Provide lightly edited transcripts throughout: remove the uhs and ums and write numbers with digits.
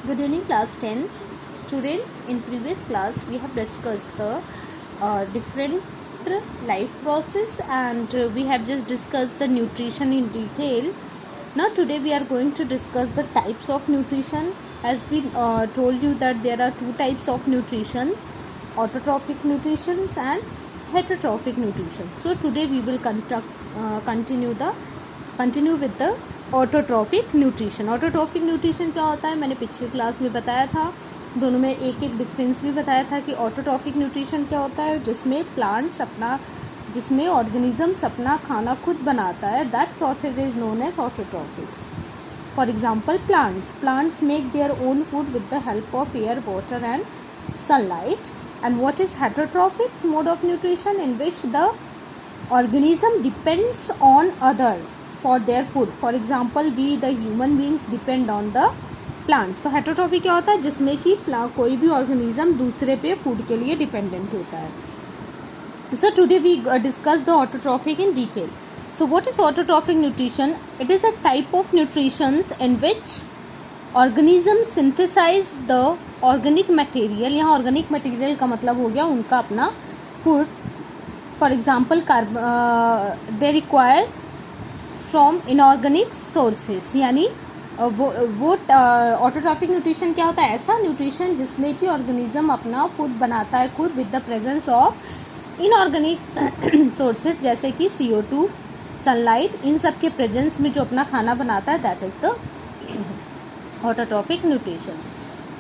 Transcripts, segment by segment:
Good evening, class 10. Students, in previous class we have discussed the different life process and we have just discussed the nutrition in detail. Now today we are going to discuss the types of nutrition. As we told you that there are two types of nutritions, autotrophic nutrition and heterotrophic nutrition. So today we will continue with the autotrophic nutrition. Autotrophic nutrition क्या होता है, मैंने पिछली class में बताया था. दोनों में एक एक डिफरेंस भी बताया था कि ऑटोट्रॉफिक न्यूट्रिशन क्या होता है, जिसमें ऑर्गेनिजम्स अपना खाना खुद बनाता है. That process is known as autotrophics. For example plants make their own food with the help of air, water and sunlight. And what is heterotrophic mode of nutrition, in which the organism depends on other for their food. For example, we the human beings depend on the plants. तो heterotrophic क्या होता है, जिसमें कि कोई भी organism दूसरे पे food के लिए dependent होता है. So today we discuss the autotrophic in detail. So what is autotrophic nutrition? It is a type of nutrition in which organisms synthesize the organic material. यहाँ organic material का मतलब हो गया उनका अपना food. For example, they require from inorganic sources. यानी वो autotrophic nutrition क्या होता है, ऐसा न्यूट्रिशन जिसमें कि ऑर्गेनिज्म अपना फूड बनाता है खुद with the presence of inorganic sources, जैसे कि CO2, सनलाइट, इन सब के प्रेजेंस में जो अपना खाना बनाता है, that is the autotrophic nutrition.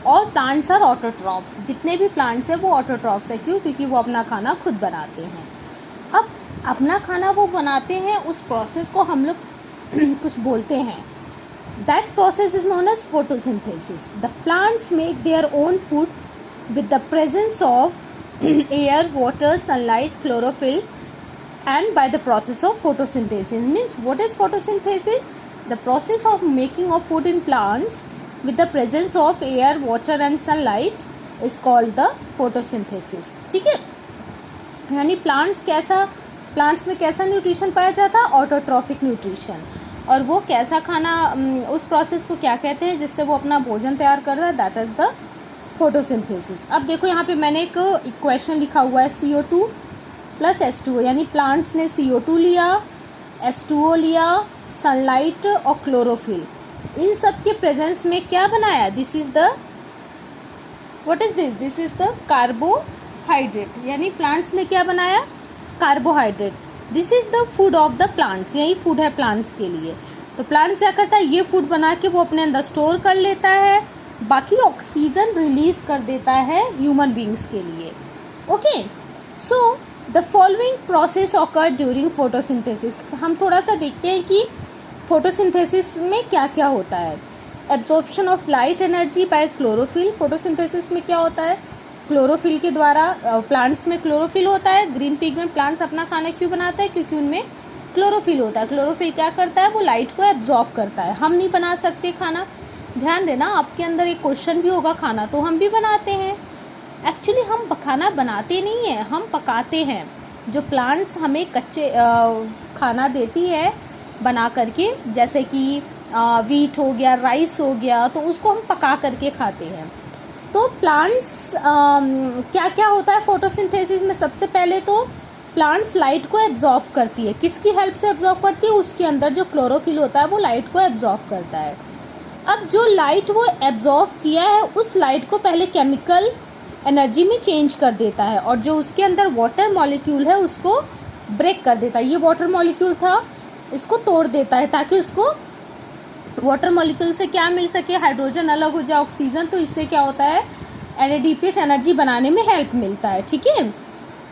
और प्लांट्स आर ऑटोट्रॉफ्स. जितने भी प्लांट्स हैं वो ऑटोट्रॉफ्स है. क्यों? क्योंकि वो अपना खाना खुद बनाते हैं. अब अपना खाना वो बनाते हैं, उस प्रोसेस को हम लोग कुछ बोलते हैं. That process is known as photosynthesis. The plants make their own food with the presence of air, water, sunlight, chlorophyll and by the process of photosynthesis. Means what is photosynthesis? The process of making of food in plants with the presence of air, water and sunlight is called the photosynthesis. ठीक है, यानी plants में कैसा nutrition पाया जाता है, autotrophic nutrition. और वो कैसा खाना, उस प्रोसेस को क्या कहते हैं जिससे वो अपना भोजन तैयार करता है, दैट इज द फोटोसिंथेसिस. अब देखो यहाँ पे मैंने एक इक्वेशन लिखा हुआ है, CO2 प्लस H2O. यानी प्लांट्स ने CO2 लिया, H2O लिया, सनलाइट और क्लोरोफिल, इन सब के प्रेजेंस में क्या बनाया, this is the what is this is the carbohydrate. यानी प्लांट्स ने क्या बनाया, carbohydrate. This is the food of the plants. यही फूड है प्लांट्स के लिए. तो प्लांट्स क्या करता है, ये फूड बना के वो अपने अंदर स्टोर कर लेता है, बाकी ऑक्सीजन रिलीज कर देता है ह्यूमन बींग्स के लिए. Okay, so the following process occur during photosynthesis. हम थोड़ा सा देखते हैं कि फोटोसिंथेसिस में क्या क्या होता है. Absorption of light energy by chlorophyll. Photosynthesis में क्या होता है, क्लोरोफिल के द्वारा. प्लांट्स में क्लोरोफिल होता है. ग्रीन पिगमेंट प्लांट्स अपना खाना क्यों बनाते हैं, क्योंकि उनमें क्लोरोफिल होता है. क्लोरोफिल क्या करता है, वो लाइट को एब्जॉर्ब करता है. हम नहीं बना सकते खाना. ध्यान देना, आपके अंदर एक क्वेश्चन भी होगा, खाना तो हम भी बनाते हैं. एक्चुअली हम खाना बनाते नहीं हैं, हम पकाते हैं. जो प्लांट्स हमें कच्चे खाना देती है बना करके, जैसे कि वीट हो गया, राइस हो गया, तो उसको हम पका करके खाते हैं. तो प्लांट्स क्या क्या होता है फोटोसिंथेसिस में. सबसे पहले तो प्लांट्स लाइट को एब्जॉर्ब करती है. किसकी हेल्प से एब्जॉर्ब करती है, उसके अंदर जो क्लोरोफिल होता है वो लाइट को एब्जॉर्ब करता है. अब जो लाइट वो एब्जॉर्ब किया है, उस लाइट को पहले केमिकल एनर्जी में चेंज कर देता है, और जो उसके अंदर वाटर मॉलिक्यूल है उसको ब्रेक कर देता है. ये वाटर मॉलिक्यूल था, इसको तोड़ देता है ताकि उसको वाटर मॉलिक्यूल से क्या मिल सके, हाइड्रोजन अलग हो जाए, ऑक्सीजन. तो इससे क्या होता है, NADPH एनर्जी बनाने में हेल्प मिलता है. ठीक है,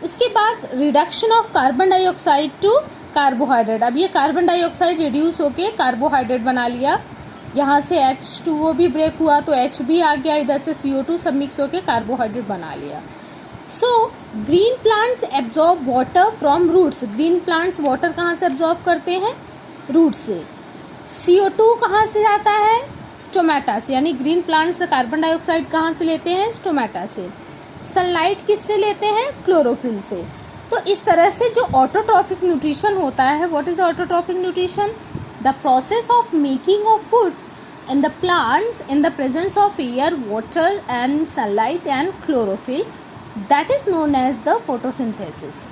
उसके बाद reduction of carbon dioxide to carbohydrate. अब ये कार्बन डाइऑक्साइड रिड्यूस होके कार्बोहाइड्रेट बना लिया. यहाँ से H2O भी ब्रेक हुआ तो H भी आ गया, इधर से CO2 सब मिक्स होके कार्बोहाइड्रेट बना लिया. So green plants absorb water from roots. Green plants water कहाँ से एब्जॉर्ब करते हैं, रूट से. CO2 कहाँ से आता है, स्टोमेटा से. यानी ग्रीन प्लांट्स कार्बन डाइऑक्साइड कहाँ से लेते हैं, स्टोमेटा से. सनलाइट किससे लेते हैं, क्लोरोफिल से. तो इस तरह से जो ऑटोट्रॉफिक न्यूट्रिशन होता है, what is the autotrophic nutrition, the process of making of food in the plants in the presence of air, water and sunlight and chlorophyll, that is known as the photosynthesis.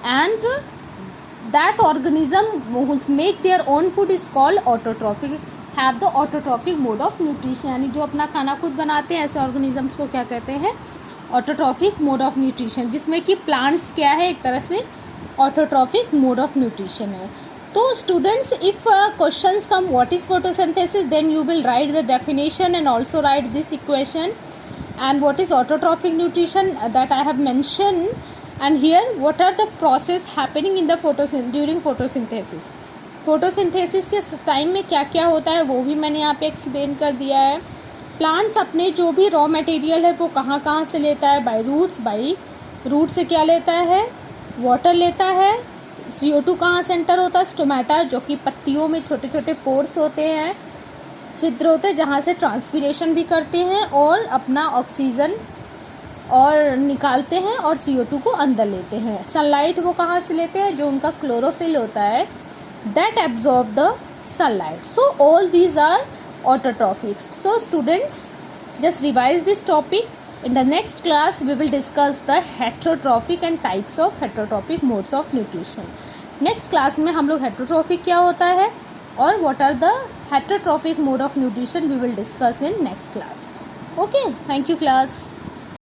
And that organism who make their own food is called autotrophic, have the autotrophic mode of nutrition. यानी जो अपना खाना खुद बनाते हैं ऐसे organisms को क्या कहते हैं, ऑटोट्रॉफिक मोड ऑफ न्यूट्रिशन, जिसमें कि प्लांट्स क्या है, एक तरह से ऑटोट्रॉफिक मोड ऑफ न्यूट्रिशन है. तो students, if questions come what is photosynthesis, then you will write the definition and also write this equation, and what is autotrophic nutrition that I have mentioned, and here what are the process happening in the during photosynthesis. photosynthesis के time में क्या क्या होता है वो भी मैंने यहाँ पे एक्सप्लेन कर दिया है. प्लांट्स अपने जो भी रॉ मटेरियल है वो कहाँ कहाँ से लेता है, बाय रूट से क्या लेता है, वाटर लेता है. CO2 कहाँ से एंटर होता है, स्टोमेटा, जो कि पत्तियों में छोटे छोटे पोर्स होते हैं, छिद्र होते हैं, जहाँ से ट्रांसपीरेशन भी करते हैं और अपना ऑक्सीजन और निकालते हैं और CO2 को अंदर लेते हैं. सनलाइट वो कहाँ से लेते हैं, जो उनका क्लोरोफिल होता है, that absorb the sunlight. So all these are autotrophics. So students, just revise this topic. In the next class we will discuss the heterotrophic and types of heterotrophic modes of nutrition. Next class में हम लोग heterotrophic क्या होता है और what are the heterotrophic mode of nutrition we will discuss in next class. Okay, thank you class.